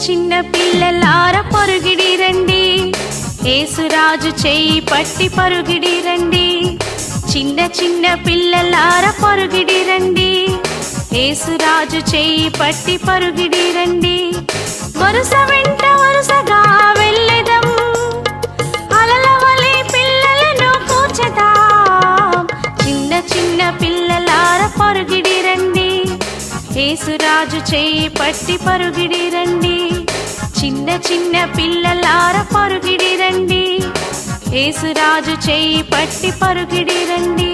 చిన్న పిల్లలార పరుగిడి రండి, యేసురాజు చేయి పట్టి పరుగిడి రండి. చిన్న చిన్న పిల్లలార పరుగిడి రండి, యేసురాజు చేయి పట్టి పరుగిడి రండి. వరుస వెంట వరుసగా వెళ్ళెదం, అలల వలె పిల్లలను కూర్చదాం. చిన్న చిన్న పిల్లలార పరుగిడి రండి, యేసురాజు చేయి పట్టి పరుగిడి రండి. చిన్న చిన్న పిల్లలార పరుగిడి రండి, యేసురాజు చేయి పట్టి పరుగిడి రండి.